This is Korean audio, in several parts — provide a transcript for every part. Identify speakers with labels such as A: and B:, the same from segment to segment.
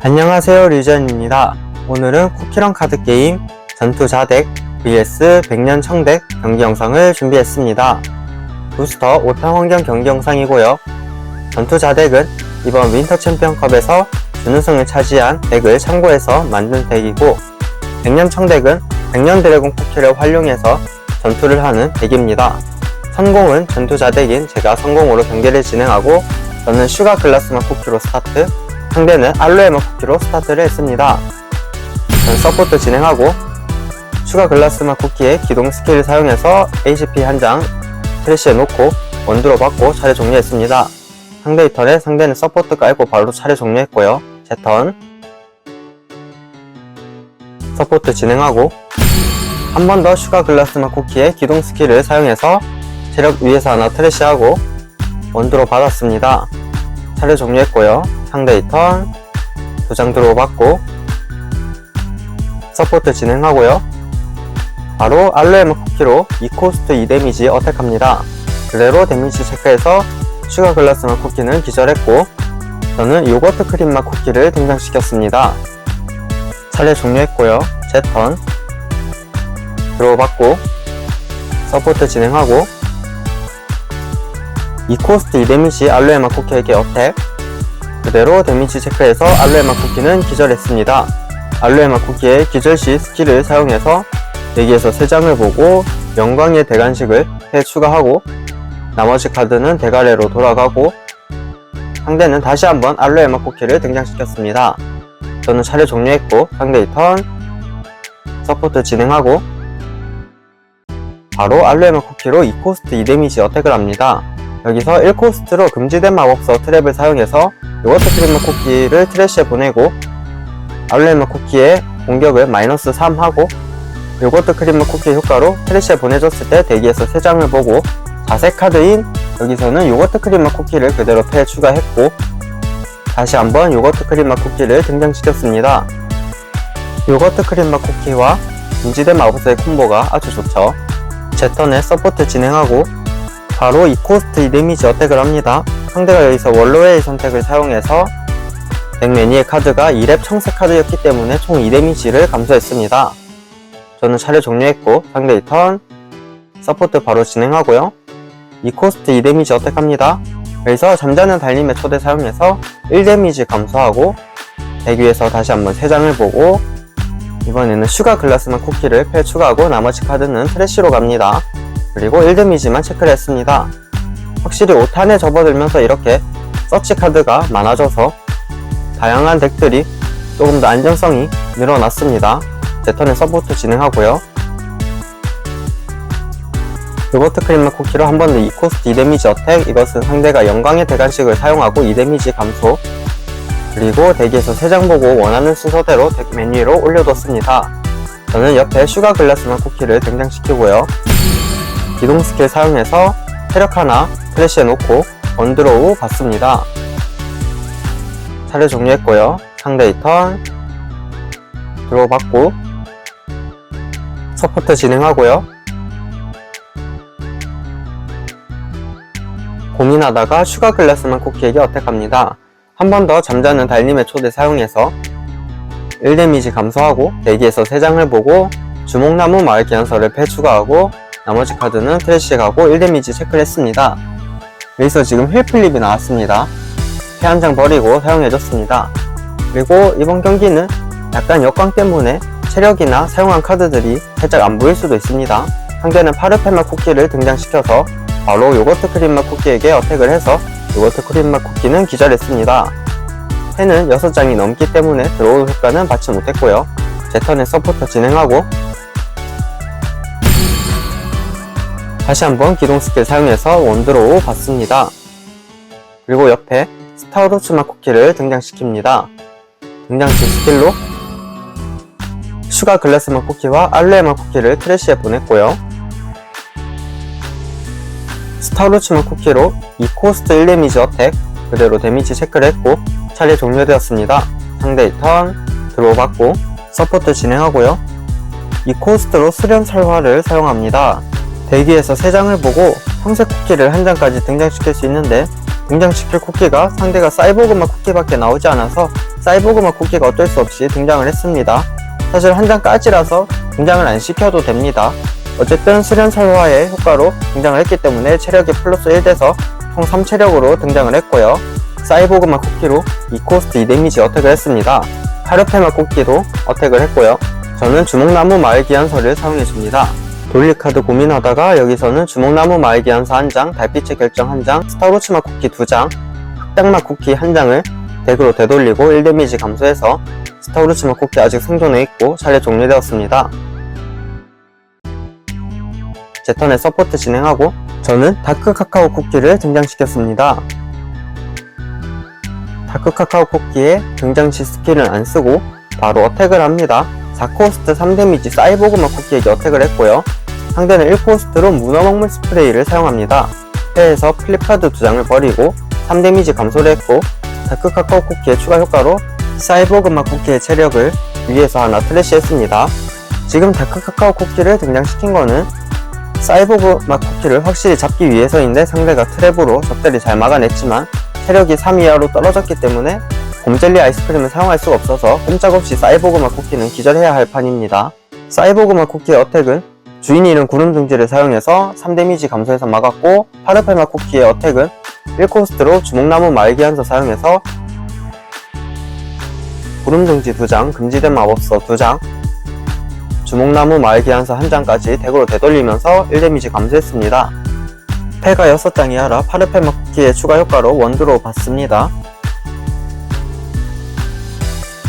A: 안녕하세요, 류전입니다. 오늘은 쿠키런 카드게임 전투자덱 vs 백년 청덱 경기 영상을 준비했습니다. 부스터 5탄 환경 경기 영상이고요. 전투자덱은 이번 윈터 챔피언컵에서 준우승을 차지한 덱을 참고해서 만든 덱이고, 백년 청덱은 백년 드래곤 쿠키를 활용해서 전투를 하는 덱입니다. 선공은 전투자덱인 제가 선공으로 경기를 진행하고, 저는 슈가 글라스만 쿠키로 스타트, 상대는 알로에마 쿠키로 스타트를 했습니다. 저는 서포트 진행하고 슈가 글라스마 쿠키의 기동 스킬을 사용해서 HP 한 장 트래쉬에 놓고 원드로 받고 차례 종료했습니다. 상대의 턴에 상대는 서포트 깔고 바로 차례 종료했고요. 제 턴 서포트 진행하고 한 번 더 슈가 글라스마 쿠키의 기동 스킬을 사용해서 체력 위에서 하나 트래쉬하고 원드로 받았습니다. 차례 종료했고요. 상대의 턴 2장 드로우 받고 서포트 진행하고요. 바로 알로에마 쿠키로 2코스트 2데미지 어택합니다. 그대로 데미지 체크해서 슈가 글라스마 쿠키는 기절했고, 저는 요거트 크림맛 쿠키를 등장시켰습니다. 차례 종료했고요. 제 턴 드로우 받고 서포트 진행하고 2코스트 2데미지 알로에마 쿠키에게 어택, 그대로 데미지 체크해서 알로에마 쿠키는 기절했습니다. 알로에마 쿠키의 기절시 스킬을 사용해서 대기에서 3장을 보고 영광의 대간식을 해 추가하고, 나머지 카드는 대가래로 돌아가고, 상대는 다시 한번 알로에마 쿠키를 등장시켰습니다. 저는 차례 종료했고 상대의 턴 서포트 진행하고 바로 알로에마 쿠키로 2코스트 2데미지 어택을 합니다. 여기서 1코스트로 금지된 마법서 트랩을 사용해서 요거트 크림맛 쿠키를 트래쉬에 보내고, 알로에마 쿠키의 공격을 마이너스 3 하고, 요거트 크림맛 쿠키 효과로 트래쉬에 보내줬을 때 대기에서 3장을 보고, 자세 카드인 여기서는 요거트 크림맛 쿠키를 그대로 패에 추가했고, 다시 한번 요거트 크림맛 쿠키를 등장시켰습니다. 요거트 크림맛 쿠키와 금지된 마법서의 콤보가 아주 좋죠. 제 턴에 서포트 진행하고 바로 2코스트 2데미지 어택을 합니다. 상대가 여기서 월로웨이 선택을 사용해서 덱 매니의 카드가 2렙 청색 카드였기 때문에 총 2데미지를 감소했습니다. 저는 차례 종료했고 상대의 턴 서포트 바로 진행하고요. 2코스트 2데미지 어택합니다. 여기서 잠자는 달님의 초대 사용해서 1데미지 감소하고 덱 위에서 다시 한번 3장을 보고, 이번에는 슈가 글라스만 쿠키를 패 추가하고 나머지 카드는 트래쉬로 갑니다. 그리고 1데미지만 체크를 했습니다. 확실히 5탄에 접어들면서 이렇게 서치 카드가 많아져서 다양한 덱들이 조금 더 안정성이 늘어났습니다. 제 턴에 서포트 진행하고요. 요거트 크림맛 쿠키로 한 번 더 2코스트 2데미지 어택, 이것은 상대가 영광의 대간식을 사용하고 2데미지 감소, 그리고 대기에서 3장 보고 원하는 순서대로 덱 메뉴로 올려뒀습니다. 저는 옆에 슈가 글라스만 쿠키를 등장시키고요. 기동 스킬 사용해서 체력 하나 트래쉬에 놓고 원드로우 받습니다. 차례 종료했고요. 상대의 턴 드로우 받고 서포트 진행하고요. 고민하다가 슈가 글라스만 쿠키에게 어택합니다. 한 번 더 잠자는 달님의 초대 사용해서 1데미지 감소하고 대기에서 3장을 보고 주목나무 마을 기한서를 패 추가하고 나머지 카드는 트래쉬에 가고 1데미지 체크를 했습니다. 여기서 지금 힐플립이 나왔습니다. 패 한 장 버리고 사용해줬습니다. 그리고 이번 경기는 약간 역광 때문에 체력이나 사용한 카드들이 살짝 안 보일 수도 있습니다. 상대는 파르페맛 쿠키를 등장시켜서 바로 요거트 크림맛 쿠키에게 어택을 해서 요거트 크림맛 쿠키는 기절했습니다. 패는 6장이 넘기 때문에 드로우 효과는 받지 못했고요. 제 턴에 서포터 진행하고 다시 한번 기동 스킬 사용해서 원드로우 받습니다. 그리고 옆에 스타우루츠맛 쿠키를 등장시킵니다. 등장시 스킬로 슈가 글라스맛 쿠키와 알로에맛 쿠키를 트래쉬에 보냈고요. 스타우루츠맛 쿠키로 2코스트 1데미지 어택, 그대로 데미지 체크를 했고 차례 종료되었습니다. 상대의 턴 드로우 받고 서포트 진행하고요. 2코스트로 수련살화를 사용합니다. 대기에서 3장을 보고 청색 쿠키를 한 장까지 등장시킬 수 있는데 등장시킬 쿠키가 상대가 사이보그마 쿠키밖에 나오지 않아서 사이보그마 쿠키가 어쩔 수 없이 등장을 했습니다. 사실 한 장까지라서 등장을 안 시켜도 됩니다. 어쨌든 수련설화의 효과로 등장을 했기 때문에 체력이 플러스 1 돼서 총 3체력으로 등장을 했고요. 사이보그마 쿠키로 2코스트 2데미지 어택을 했습니다. 파르페마 쿠키로 어택을 했고요. 저는 주목나무 마을 기한서를 사용해줍니다. 돌리카드 고민하다가 여기서는 주목나무 마을 기한서 1장, 달빛의 결정 1장, 스타로츠마 쿠키 2장, 흑당마 쿠키 1장을 덱으로 되돌리고 1데미지 감소해서 스타로츠마 쿠키 아직 생존해 있고 차례 종료되었습니다. 제 턴에 서포트 진행하고 저는 다크 카카오 쿠키를 등장시켰습니다. 다크 카카오 쿠키의 등장시 스킬은 안 쓰고 바로 어택을 합니다. 4코스트 3데미지 사이보그마 쿠키에게 어택을 했고요. 상대는 1코스트로 문어먹물 스프레이를 사용합니다. 패에서 플립카드 2장을 버리고 3데미지 감소를 했고 다크 카카오 쿠키의 추가 효과로 사이보그마 쿠키의 체력을 위에서 하나 트래시했습니다. 지금 다크 카카오 쿠키를 등장시킨 거는 사이보그마 쿠키를 확실히 잡기 위해서인데 상대가 트랩으로 적절히 잘 막아냈지만 체력이 3 이하로 떨어졌기 때문에 곰젤리 아이스크림을 사용할 수가 없어서 꼼짝없이 사이보그마 쿠키는 기절해야 할 판입니다. 사이보그마 쿠키의 어택은 주인이 잃은 구름둥지를 사용해서 3데미지 감소해서 막았고 파르페마 쿠키의 어택은 1코스트로 주목나무 말기한서 사용해서 구름둥지 2장, 금지된 마법서 2장, 주목나무 말기한서 1장까지 덱으로 되돌리면서 1데미지 감소했습니다. 패가 6장이 하라 파르페마 쿠키의 추가 효과로 원드로우 받습니다.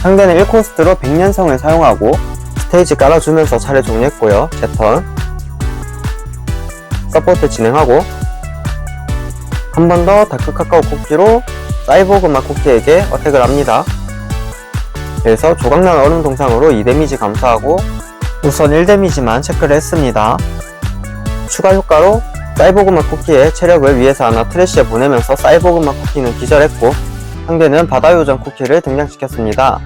A: 상대는 1코스트로 백년성을 사용하고 스테이지 깔아주면서 차례 종료했고요. 제 턴 서포트 진행하고 한 번 더 다크 카카오 쿠키로 사이보그마 쿠키에게 어택을 합니다. 그래서 조각난 얼음 동상으로 2데미지 감소하고 우선 1데미지만 체크를 했습니다. 추가 효과로 사이보그마 쿠키의 체력을 위에서 하나 트래시에 보내면서 사이보그마 쿠키는 기절했고 상대는 바다요정 쿠키를 등장시켰습니다.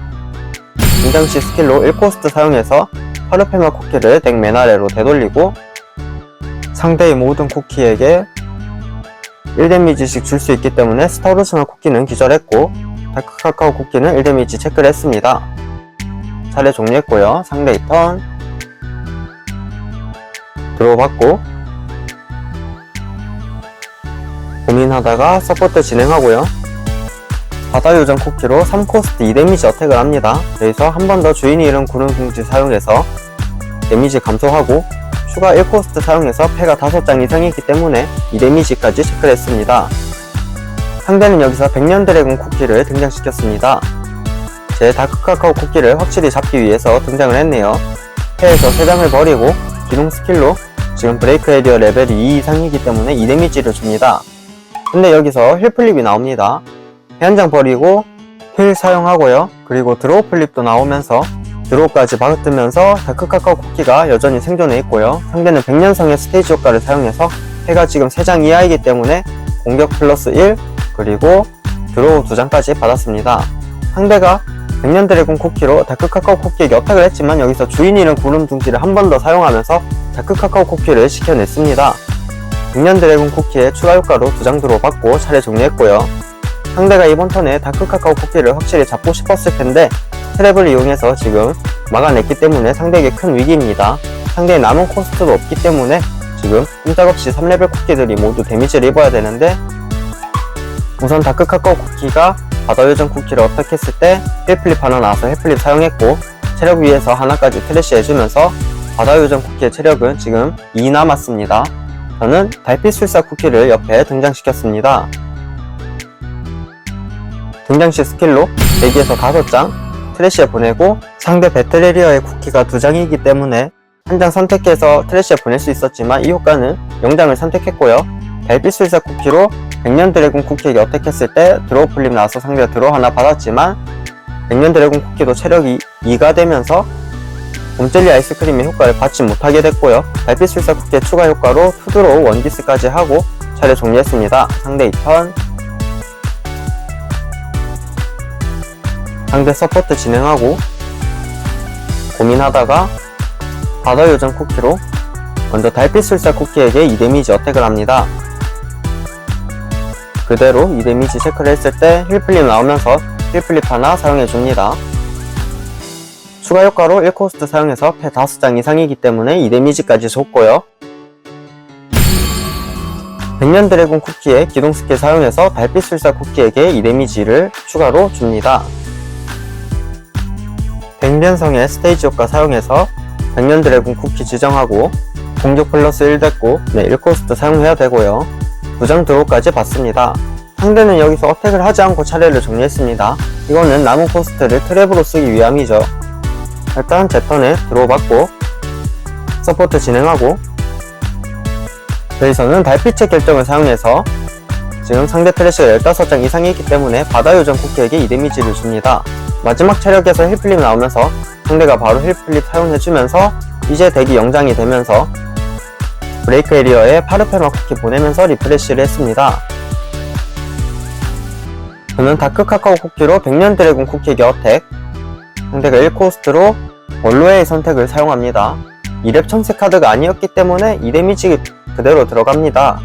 A: 등장시 스킬로 1코스트 사용해서 파르페마 쿠키를 덱 맨 아래로 되돌리고 상대의 모든 쿠키에게 1데미지씩 줄 수 있기 때문에 스타로스마 쿠키는 기절했고 다크 카카오 쿠키는 1데미지 체크를 했습니다. 차례 종료했고요. 상대의 턴 드로우 받고 고민하다가 서포트 진행하고요. 바다요정 쿠키로 3코스트 2데미지 어택을 합니다. 여기서 한 번 더 주인이 잃은 구름둥지 사용해서 데미지 감소하고 추가 1코스트 사용해서 패가 5장 이상이기 때문에 2데미지까지 체크를 했습니다. 상대는 여기서 백년 드래곤 쿠키를 등장시켰습니다. 제 다크 카카오 쿠키를 확실히 잡기 위해서 등장을 했네요. 패에서 3장을 버리고 기동 스킬로 지금 브레이크 에리어 레벨이 2 이상이기 때문에 2데미지를 줍니다. 근데 여기서 힐 플립이 나옵니다. 패 한 장 버리고 힐 사용하고요. 그리고 드로우 플립도 나오면서 드로우까지 받으면서 다크 카카오 쿠키가 여전히 생존해 있고요. 상대는 백년성의 스테이지 효과를 사용해서 패가 지금 3장 이하이기 때문에 공격 플러스 1 그리고 드로우 2장까지 받았습니다. 상대가 백년 드래곤 쿠키로 다크 카카오 쿠키에게 어택을 했지만 여기서 주인이 잃은 구름둥지를 한 번 더 사용하면서 다크 카카오 쿠키를 시켜냈습니다. 백년 드래곤 쿠키의 추가 효과로 2장 드로우 받고 차례 종료했고요. 상대가 이번 턴에 다크 카카오 쿠키를 확실히 잡고 싶었을 텐데 트랩을 이용해서 지금 막아냈기 때문에 상대에게 큰 위기입니다. 상대의 남은 코스트도 없기 때문에 지금 꼼짝없이 3레벨 쿠키들이 모두 데미지를 입어야 되는데 우선 다크 카카오 쿠키가 바다요정 쿠키를 어택했을 때 힐플립 하나 나와서 힐플립 사용했고 체력 위에서 하나까지 트래시 해주면서 바다요정 쿠키의 체력은 지금 2 남았습니다. 저는 달빛술사 쿠키를 옆에 등장시켰습니다. 등장시 스킬로 4개에서 5장 트래시에 보내고 상대 배틀에리어의 쿠키가 2장이기 때문에 한 장 선택해서 트래시에 보낼 수 있었지만 이 효과는 0장을 선택했고요. 달빛술사 쿠키로 백년 드래곤 쿠키에게 어택했을 때 드로우 플립 나와서 상대가 드로우 하나 받았지만 백년 드래곤 쿠키도 체력이 2가 되면서 곰젤리 아이스크림의 효과를 받지 못하게 됐고요. 달빛술사 쿠키의 추가 효과로 투드로우 원디스까지 하고 차례 종료했습니다. 상대 2턴 상대 서포트 진행하고 고민하다가 바다요정 쿠키로 먼저 달빛술사 쿠키에게 2데미지 어택을 합니다. 그대로 이 데미지 체크를 했을 때 힐플립 나오면서 힐플립 하나 사용해줍니다. 추가 효과로 1코스트 사용해서 패 5장 이상이기 때문에 이 데미지까지 줬고요. 백년 드래곤 쿠키의 기동 스킬 사용해서 달빛 술사 쿠키에게 이 데미지를 추가로 줍니다. 백년성의 스테이지 효과 사용해서 백년 드래곤 쿠키 지정하고 공격 플러스 1 됐고 1코스트 사용해야 되고요. 2장 드로우까지 받습니다. 상대는 여기서 어택을 하지 않고 차례를 정리했습니다. 이거는 남은 코스트를 트랩으로 쓰기 위함이죠. 일단 제 턴에 드로우 받고 서포트 진행하고 여기서는 달빛의 결정을 사용해서 지금 상대 트래쉬가 15장 이상이기 때문에 바다요정 쿠키에게 이 데미지를 줍니다. 마지막 체력에서 힐플립 나오면서 상대가 바로 힐플립 사용해주면서 이제 덱이 0장이 되면서 브레이크 에리어에 파르페마 쿠키 보내면서 리프레쉬를 했습니다. 저는 다크 카카오 쿠키로 백년 드래곤 쿠키에게 어택, 상대가 1코스트로 원로의 선택을 사용합니다. 2렙 청색 카드가 아니었기 때문에 이 데미지 그대로 들어갑니다.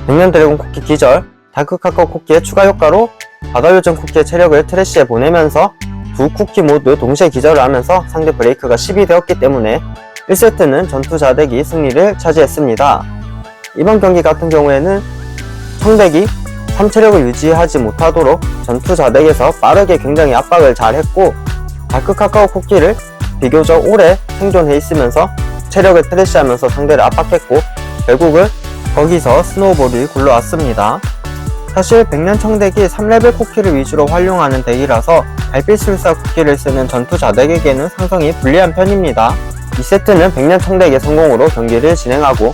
A: 백년 드래곤 쿠키 기절, 다크 카카오 쿠키의 추가 효과로 바다요정 쿠키의 체력을 트래쉬에 보내면서 두 쿠키 모두 동시에 기절을 하면서 상대 브레이크가 10이 되었기 때문에 1세트는 전투 자덱이 승리를 차지했습니다. 이번 경기 같은 경우에는 청덱이 3체력을 유지하지 못하도록 전투 자덱에서 빠르게 굉장히 압박을 잘 했고 다크 카카오 쿠키를 비교적 오래 생존해 있으면서 체력을 트래쉬하면서 상대를 압박했고 결국은 거기서 스노우볼이 굴러왔습니다. 사실 백년 청덱이 3레벨 쿠키를 위주로 활용하는 덱이라서 달빛술사 쿠키를 쓰는 전투 자덱에게는 상당히 불리한 편입니다. 2세트는 백년 청덱의 성공으로 경기를 진행하고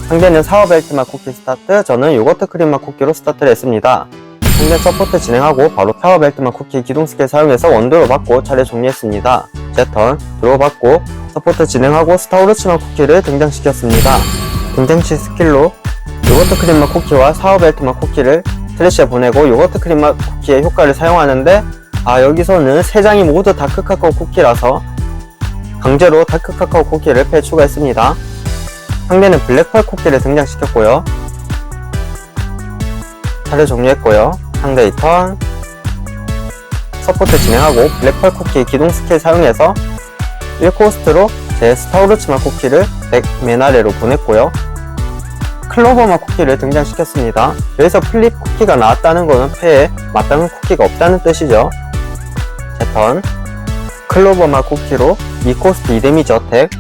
A: 상대는 사워벨트맛 쿠키 스타트, 저는 요거트 크림맛 쿠키로 스타트를 했습니다. 상대 서포트 진행하고 바로 사워벨트맛 쿠키 기동 스킬 사용해서 원드로 받고 차례 정리했습니다. 제 턴 드로우 받고 서포트 진행하고 스타우르츠맛 쿠키를 등장시켰습니다. 등장시 스킬로 요거트 크림맛 쿠키와 사워벨트맛 쿠키를 트래쉬에 보내고 요거트 크림맛 쿠키의 효과를 사용하는데 여기서는 3장이 모두 다크 카카오 쿠키라서 강제로 다크 카카오 쿠키를 패 추가했습니다. 상대는 블랙펄 쿠키를 등장시켰고요. 차례 종료했고요. 상대의 턴 서포트 진행하고 블랙펄 쿠키 기동 스킬 사용해서 1코스트로 제 스타우르츠맛 쿠키를 덱 맨 아래로 보냈고요. 클로버맛 쿠키를 등장시켰습니다. 여기서 플립 쿠키가 나왔다는 것은 패에 마땅한 쿠키가 없다는 뜻이죠. 제 턴 클로버맛 쿠키로 2코스트 2데미지 어택,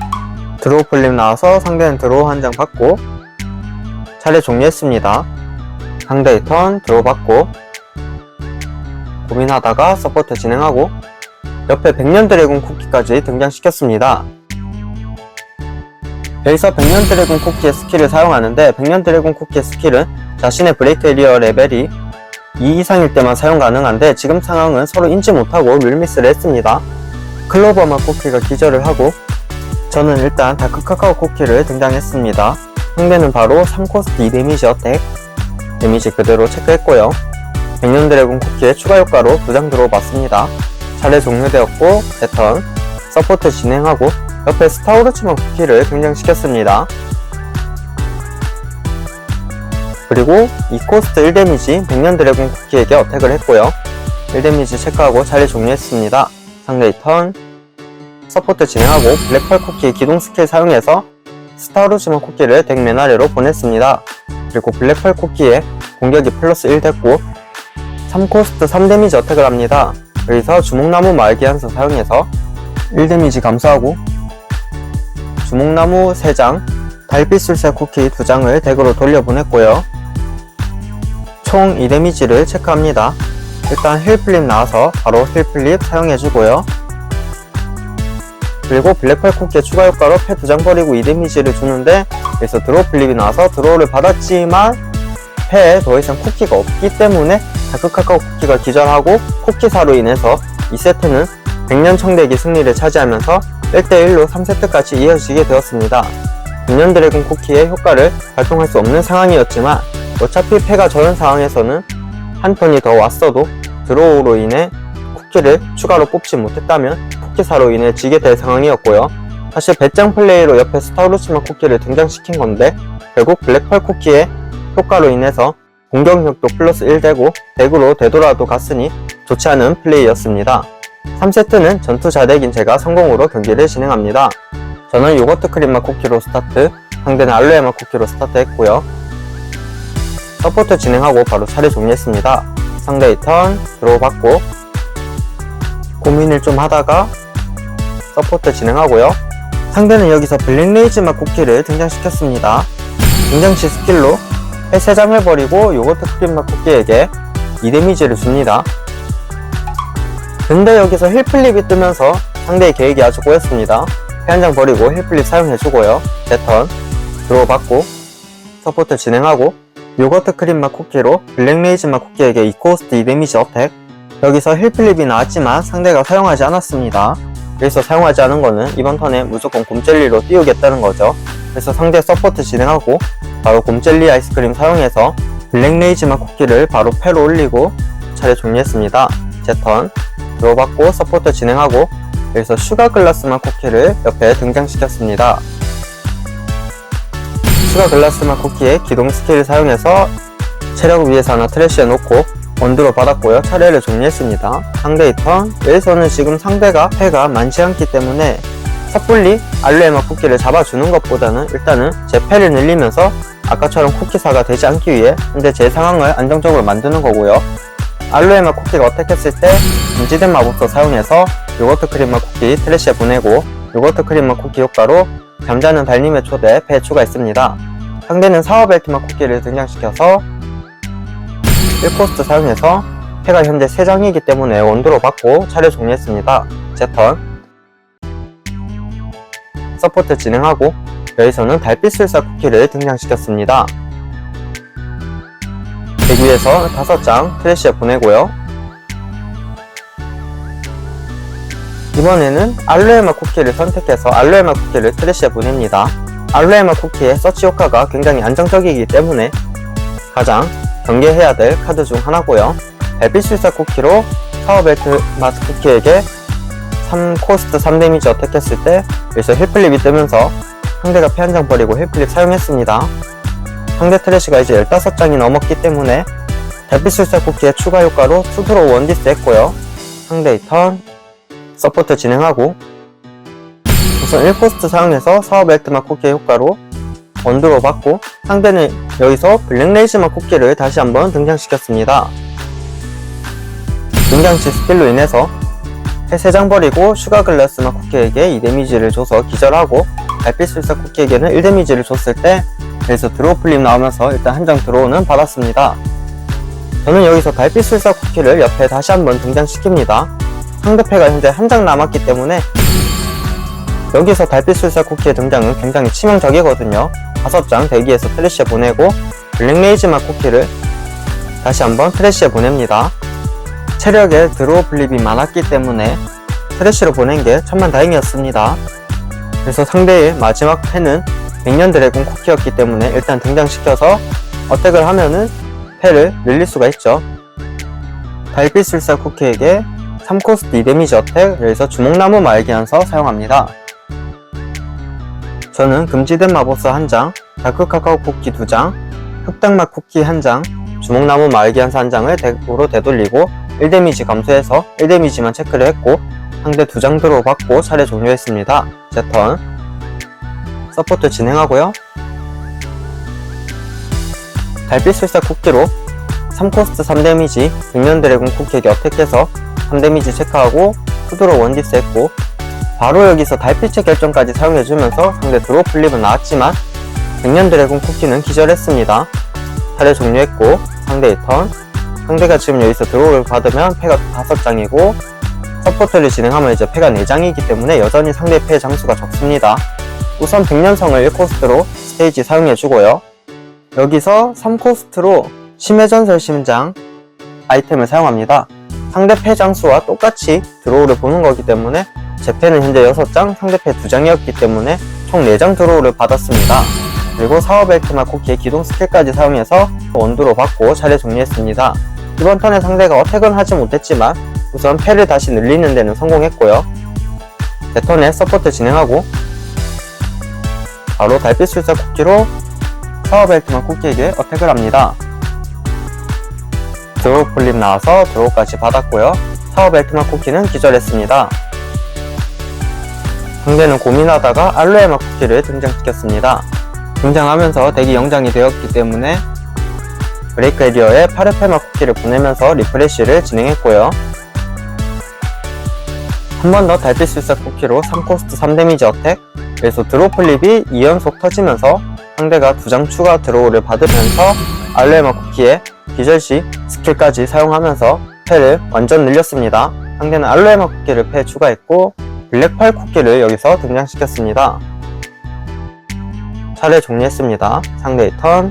A: 드로우 플립 나와서 상대는 드로우 한 장 받고 차례 종료했습니다. 상대의 턴 드로우 받고 고민하다가 서포트 진행하고 옆에 백년 드래곤 쿠키까지 등장시켰습니다. 여기서 백년 드래곤 쿠키의 스킬을 사용하는데 백년 드래곤 쿠키의 스킬은 자신의 브레이크 에리어 레벨이 2 이상일 때만 사용 가능한데 지금 상황은 서로 인지 못하고 룰미스를 했습니다. 클로버맛 쿠키가 기절을 하고 저는 일단 다크 카카오 쿠키를 등장했습니다. 상대는 바로 3코스트 2데미지 어택, 데미지 그대로 체크했고요. 백년 드래곤 쿠키의 추가 효과로 2장 드로우 받습니다. 차례 종료되었고 제 턴 서포트 진행하고 옆에 스타우르츠맛 쿠키를 등장시켰습니다. 그리고 2코스트 1데미지 백년 드래곤 쿠키에게 어택을 했고요. 1데미지 체크하고 차례 종료했습니다. 상대의 턴 서포트 진행하고 블랙펄 쿠키 기동 스킬 사용해서 스타우르츠맛 쿠키를 덱 맨 아래로 보냈습니다. 그리고 블랙펄 쿠키의 공격이 플러스 1 됐고 3코스트 3데미지 어택을 합니다. 여기서 주목나무 말기한서 사용해서 1데미지 감소하고 주목나무 3장, 달빛술사 쿠키 2장을 덱으로 돌려보냈고요. 총 2데미지를 체크합니다. 일단 힐플립 나와서 바로 힐플립 사용해주고요. 그리고 블랙펄 쿠키의 추가 효과로 패 2장 버리고 2데미지를 주는데 여기서 드로우 플립이 나와서 드로우를 받았지만 패에 더 이상 쿠키가 없기 때문에 다크 카카오 쿠키가 기절하고 쿠키사로 인해서 2세트는 백년 청덱이 승리를 차지하면서 1대1로 3세트까지 이어지게 되었습니다. 백년 드래곤 쿠키의 효과를 발동할 수 없는 상황이었지만 어차피 패가 저런 상황에서는 한 턴이 더 왔어도 드로우로 인해 쿠키를 추가로 뽑지 못했다면 쿠키사로 인해 지게 될 상황이었고요. 사실 배짱 플레이로 옆에 스타우르츠맛 쿠키를 등장시킨 건데 결국 블랙펄 쿠키의 효과로 인해서 공격력도 플러스 1 되고 덱으로 되돌아도 갔으니 좋지 않은 플레이였습니다. 3세트는 전투 자덱인 제가 성공으로 경기를 진행합니다. 저는 요거트 크림맛 쿠키로 스타트, 상대는 알로에 맛 쿠키로 스타트 했고요. 서포트 진행하고 바로 차례 종료했습니다. 상대의 턴 드로우 받고 고민을 좀 하다가 서포트 진행하고요. 상대는 여기서 블랙레이즈 맛 쿠키를 등장시켰습니다. 등장시 스킬로 해 3장 해버리고 요거트 크림맛 쿠키에게 2데미지를 줍니다. 근데 여기서 힐플립이 뜨면서 상대의 계획이 아주 꼬였습니다. 해 한 장 버리고 힐플립 사용해주고요. 제 턴 드로우 받고 서포트 진행하고 요거트 크림맛 쿠키로 블랙레이즈 맛 쿠키에게 2코스트 2데미지 어택. 여기서 힐플립이 나왔지만 상대가 사용하지 않았습니다. 여기서 사용하지 않은 거는 이번 턴에 무조건 곰젤리로 띄우겠다는 거죠. 그래서 상대 서포트 진행하고 바로 곰젤리 아이스크림 사용해서 블랙레이즈 맛 쿠키를 바로 패로 올리고 차례 종료했습니다. 제 턴 드로우 받고 서포트 진행하고 여기서 슈가 글라스 맛 쿠키를 옆에 등장시켰습니다. 슈가 글라스 맛 쿠키의 기동 스킬을 사용해서 체력 위에서 하나 트래쉬에 놓고 원드로 받았고요. 차례를 종료했습니다. 상대의 턴. 여기서는 지금 상대가 패가 많지 않기 때문에 섣불리 알로에 맛 쿠키를 잡아주는 것보다는 일단은 제 패를 늘리면서 아까처럼 쿠키사가 되지 않기 위해 현재 제 상황을 안정적으로 만드는 거고요. 알로에 맛 쿠키가 어택했을 때 금지된 마법서 사용해서 요거트 크림 맛 쿠키 트래쉬에 보내고 요거트 크림 맛 쿠키 효과로 잠자는 달님의 초대 패 추가했습니다. 상대는 사워벨트 맛 쿠키를 등장시켜서 1코스트 사용해서 패가 현재 3장이기 때문에 원드로 받고 차례 종료했습니다. 제 턴 서포트 진행하고 여기서는 달빛술사 쿠키를 등장시켰습니다. 덱 위에서 5장 트래쉬에 보내고요. 이번에는 알로에 맛 쿠키를 선택해서 알로에 맛 쿠키를 트래쉬에 보냅니다. 알로에 맛 쿠키의 서치 효과가 굉장히 안정적이기 때문에 가장 경계해야 될 카드 중 하나고요. 달빛술사 쿠키로 사워벨트 맛 쿠키에게 3코스트 3데미지 어택했을 때 여기서 힐플립이 뜨면서 상대가 패 한 장 버리고 힐플립 사용했습니다. 상대 트래쉬가 이제 15장이 넘었기 때문에 달빛술사 쿠키의 추가 효과로 투드로우 원디스 했고요. 상대의 턴 서포트 진행하고 우선 1코스트 사용해서 사워벨트 맛 쿠키의 효과로 원드로 받고 상대는 여기서 블랙레이즈 맛 쿠키를 다시 한번 등장시켰습니다. 등장시 스킬로 인해서 해 3장 버리고 슈가 글라스 맛 쿠키에게 2데미지를 줘서 기절하고 달빛술사 쿠키에게는 1데미지를 줬을 때 여기서 드로우 플립 나오면서 일단 한 장 드로우는 받았습니다. 저는 여기서 달빛술사 쿠키를 옆에 다시 한번 등장시킵니다. 상대패가 현재 한 장 남았기 때문에 여기서 달빛술사 쿠키의 등장은 굉장히 치명적이거든요. 5장 대기에서 트래쉬에 보내고 블랙레이즈 맛 쿠키를 다시 한번 트래쉬에 보냅니다. 체력에 드로우 플립이 많았기 때문에 트래쉬로 보낸 게 천만다행이었습니다. 그래서 상대의 마지막 패는 백년 드래곤 쿠키였기 때문에 일단 등장시켜서 어택을 하면은 패를 늘릴 수가 있죠. 달빛술사 쿠키에게 3코스트 2데미지 어택, 여기서 주목나무 말기한서 사용합니다. 저는 금지된 마법사 1장, 다크카카오 쿠키 2장, 흑당맛 쿠키 1장, 주목나무 말기한서 1장을 덱으로 되돌리고 1데미지 감소해서 1데미지만 체크를 했고 상대 2장 드로우 받고 차례 종료했습니다. 제 턴 서포트 진행하고요. 달빛술사 쿠키로 3코스트 3데미지 백년 드래곤 쿠키에게 어택해서 3데미지 체크하고 투드로 원디스 했고 바로 여기서 달빛의 결정까지 사용해주면서 상대 드로우 플립은 나왔지만 백년 드래곤 쿠키는 기절했습니다. 차례 종료했고 상대의 턴. 상대가 지금 여기서 드로우를 받으면 패가 5장이고 서포트를 진행하면 이제 패가 4장이기 때문에 여전히 상대 패 장수가 적습니다. 우선 백년성을 1코스트로 스테이지 사용해주고요. 여기서 3코스트로 심해전설 심장 아이템을 사용합니다. 상대 패 장수와 똑같이 드로우를 보는 거기 때문에 제 패는 현재 6장, 상대 패 2장이었기 때문에 총 4장 드로우를 받았습니다. 그리고 사워벨트 맛 쿠키의 기동 스킬까지 사용해서 원드로 받고 차례 종료했습니다. 이번 턴에 상대가 어택은 하지 못했지만 우선 패를 다시 늘리는 데는 성공했고요. 제 턴에 서포트 진행하고 바로 달빛술사 쿠키로 사워벨트 맛 쿠키에게 어택을 합니다. 드로우 풀립 나와서 드로우까지 받았고요. 타워 벨트맛 쿠키는 기절했습니다. 상대는 고민하다가 알로에맛 쿠키를 등장시켰습니다. 등장하면서 대기 영장이 되었기 때문에 브레이크 에리어에 파르페맛 쿠키를 보내면서 리프레쉬를 진행했고요. 한 번 더 달빛술사 쿠키로 3코스트 3데미지 어택. 그래서 드로우 플립이 2연속 터지면서 상대가 2장 추가 드로우를 받으면서 알로에맛 쿠키의 기절시 스킬까지 사용하면서 패를 완전 늘렸습니다. 상대는 알로에맛 쿠키를 패에 추가했고 블랙펄 쿠키를 여기서 등장시켰습니다. 차례 종료했습니다. 상대의 턴.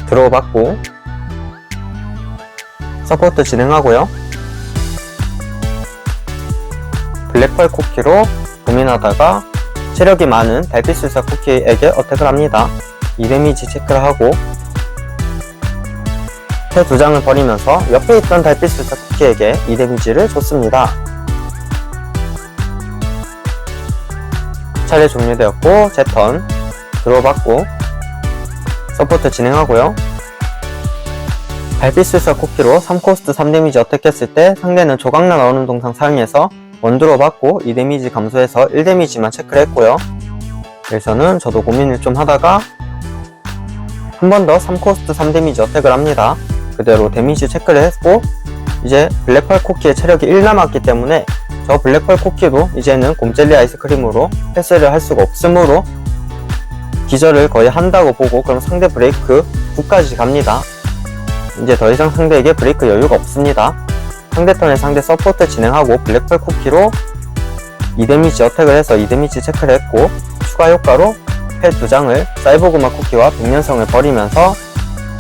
A: 드로우 받고 서포트 진행하고요. 블랙펄 쿠키로 고민하다가 체력이 많은 달빛술사 쿠키에게 어택을 합니다. 2데미지 체크를 하고 패 2장을 버리면서 옆에 있던 달빛술사 쿠키에게 2데미지를 줬습니다. 차례 종료되었고 제 턴. 드로우 받고 서포트 진행하고요. 달빛술사 쿠키로 3코스트 3데미지 어택했을 때 상대는 조각나 나오는 동상 사용해서 원드로 받고 2데미지 감소해서 1데미지만 체크를 했고요. 여기서는 저도 고민을 좀 하다가 한 번 더 3코스트 3데미지 어택을 합니다. 그대로 데미지 체크를 했고 이제 블랙펄 쿠키의 체력이 1 남았기 때문에 저 블랙펄 쿠키도 이제는 곰젤리 아이스크림으로 패스를 할 수가 없으므로 기절을 거의 한다고 보고 그럼 상대 브레이크 9까지 갑니다. 이제 더 이상 상대에게 브레이크 여유가 없습니다. 상대 턴에 상대 서포트 진행하고 블랙펄 쿠키로 2데미지 어택을 해서 2데미지 체크를 했고 추가 효과로 패 2장을 사이보그맛 쿠키와 백년성을 버리면서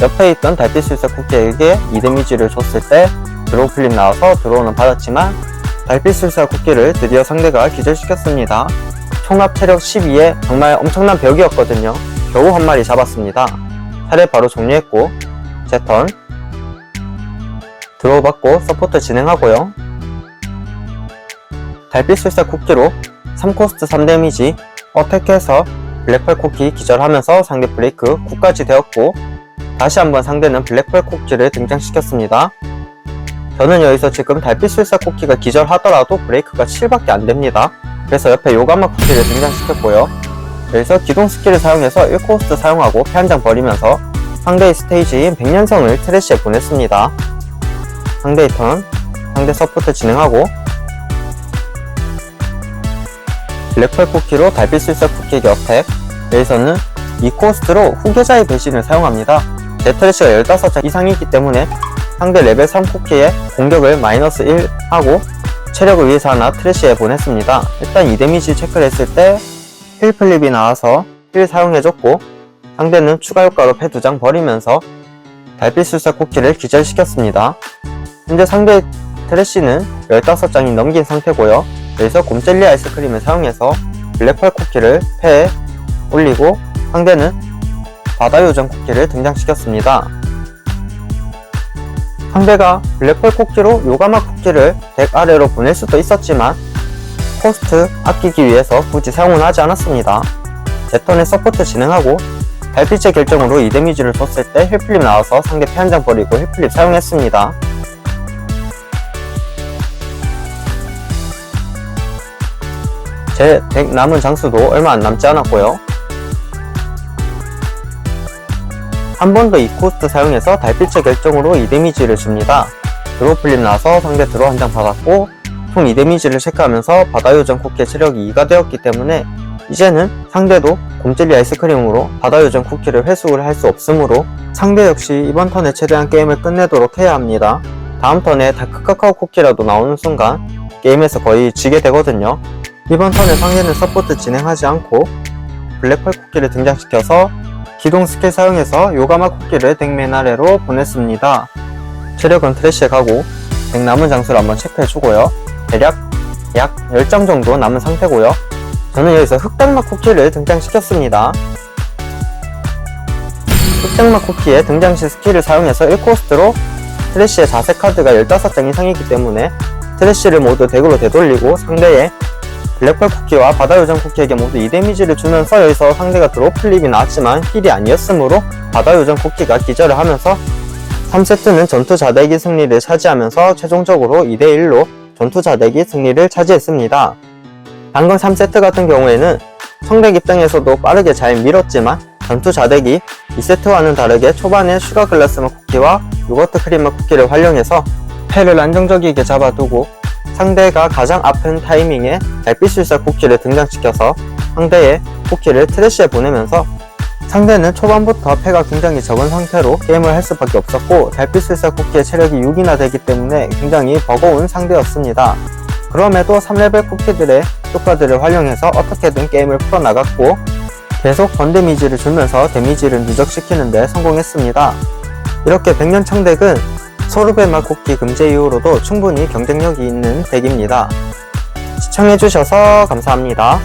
A: 옆에 있던 달빛술사 쿠키에게 2데미지를 줬을 때 드로우 플립 나와서 드로우는 받았지만 달빛술사 쿠키를 드디어 상대가 기절시켰습니다. 총합 체력 12에 정말 엄청난 벽이었거든요. 겨우 한 마리 잡았습니다. 차례 바로 종료했고 제 턴. 드로우 받고 서포트 진행하고요. 달빛술사 쿠키로 3코스트 3데미지 어택해서 블랙펄 쿠키 기절하면서 상대 브레이크 9까지 되었고 다시 한번 상대는 블랙펄 쿠키를 등장시켰습니다. 저는 여기서 지금 달빛술사 쿠키가 기절하더라도 브레이크가 7밖에 안됩니다. 그래서 옆에 요가마 쿠키를 등장시켰고요. 여기서 기동 스킬을 사용해서 1코스트 사용하고 패 한 장 버리면서 상대의 스테이지인 백년성을 트래쉬에 보냈습니다. 상대의 턴, 상대 서포트 진행하고 블랙펄 쿠키로 달빛술사 쿠키에게 어택. 여기서는 2코스트로 후계자의 배신을 사용합니다. 제 트래쉬가 15장 이상이기 때문에 상대 레벨 3 쿠키의 공격을 마이너스 1 하고 체력을 위해서 하나 트래쉬에 보냈습니다. 일단 2데미지 체크를 했을 때 힐 플립이 나와서 힐 사용해줬고 상대는 추가 효과로 패 2장 버리면서 달빛술사 쿠키를 기절시켰습니다. 현재 상대 트래쉬는 15장이 넘긴 상태고요. 여기서 곰젤리 아이스크림을 사용해서 블랙펄 쿠키를 패에 올리고 상대는 바다요정 쿠키를 등장시켰습니다. 상대가 블랙펄 쿠키로 요가마 쿠키를 덱 아래로 보낼 수도 있었지만 코스트 아끼기 위해서 굳이 사용은 하지 않았습니다. 제 턴에 서포트 진행하고 달빛의 결정으로 2데미지를 줬을 때 힐플립 나와서 상대 패 한 장 버리고 힐플립 사용했습니다. 제 덱 남은 장수도 얼마 안 남지 않았고요. 한 번 더 2코스트 사용해서 달빛의 결정으로 2데미지를 줍니다. 드로우 플립 나와서 상대 드로우 한 장 받았고 총 2데미지를 체크하면서 바다요정 쿠키의 체력이 2가 되었기 때문에 이제는 상대도 곰젤리 아이스크림으로 바다요정 쿠키를 회수를 할 수 없으므로 상대 역시 이번 턴에 최대한 게임을 끝내도록 해야 합니다. 다음 턴에 다크카카오 쿠키라도 나오는 순간 게임에서 거의 지게 되거든요. 이번 턴에 상대는 서포트 진행하지 않고 블랙펄 쿠키를 등장시켜서 기동 스킬 사용해서 요가마 쿠키를 덱맨 아래로 보냈습니다. 체력은 트래쉬에 가고 덱 남은 장수를 한번 체크해주고요. 대략 약 10장 정도 남은 상태고요. 저는 여기서 흑당맛 쿠키를 등장시켰습니다. 흑당맛 쿠키의 등장시 스킬을 사용해서 1코스트로 트래쉬의 자세 카드가 15장 이상이기 때문에 트래쉬를 모두 덱으로 되돌리고 상대의 블랙펄 쿠키와 바다요정 쿠키에게 모두 2데미지를 주면서 여기서 상대가 드롭 클립이 나왔지만 힐이 아니었으므로 바다요정 쿠키가 기절을 하면서 3세트는 전투자대기 승리를 차지하면서 최종적으로 2대1로 전투자대기 승리를 차지했습니다. 방금 3세트 같은 경우에는 청백 입장에서도 빠르게 잘 밀었지만 전투자대기 2세트와는 다르게 초반에 슈가 글라스맛 쿠키와 요거트 크림맛 쿠키를 활용해서 패를 안정적이게 잡아두고 상대가 가장 아픈 타이밍에 달빛술사 쿠키를 등장시켜서 상대의 쿠키를 트래쉬에 보내면서 상대는 초반부터 패가 굉장히 적은 상태로 게임을 할 수밖에 없었고 달빛술사 쿠키의 체력이 6이나 되기 때문에 굉장히 버거운 상대였습니다. 그럼에도 3레벨 쿠키들의 효과들을 활용해서 어떻게든 게임을 풀어나갔고 계속 번데미지를 주면서 데미지를 누적시키는 데 성공했습니다. 이렇게 백년창덱은 소르베맛 쿠키 금지 이후로도 충분히 경쟁력이 있는 덱입니다. 시청해주셔서 감사합니다.